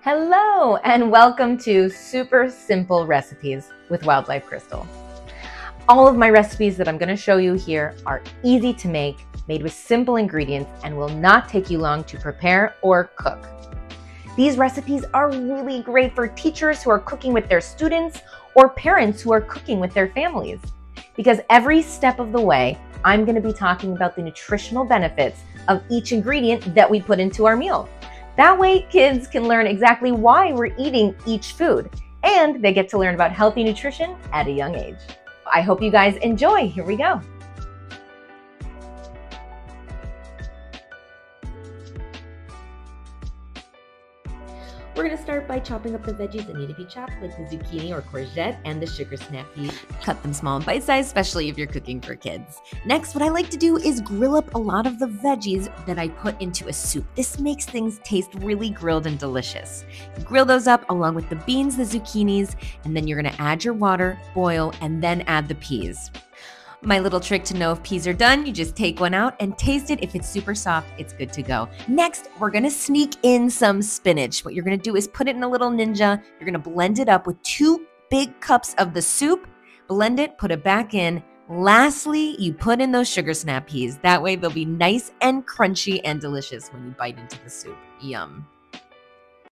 Hello and welcome to Super Simple Recipes with Wildlife Crystal. All of my recipes that I'm going to show you here are easy to make, made with simple ingredients, and will not take you long to prepare or cook. These recipes are really great for teachers who are cooking with their students or parents who are cooking with their families. Because every step of the way, I'm going to be talking about the nutritional benefits of each ingredient that we put into our meal. That way, kids can learn exactly why we're eating each food, and they get to learn about healthy nutrition at a young age. I hope you guys enjoy. Here we go. We're going to start by chopping up the veggies that need to be chopped, like the zucchini or courgette and the sugar snap peas. Cut them small and bite-sized, especially if you're cooking for kids. Next, what I like to do is grill up a lot of the veggies that I put into a soup. This makes things taste really grilled and delicious. Grill those up along with the beans, the zucchinis, and then you're going to add your water, boil, and then add the peas. My little trick to know if peas are done, you just take one out and taste it. If it's super soft, it's good to go. Next, we're gonna sneak in some spinach. What you're gonna do is put it in a little ninja. You're gonna blend it up with 2 big cups of the soup. Blend it, put it back in. Lastly, you put in those sugar snap peas. That way they'll be nice and crunchy and delicious when you bite into the soup. Yum.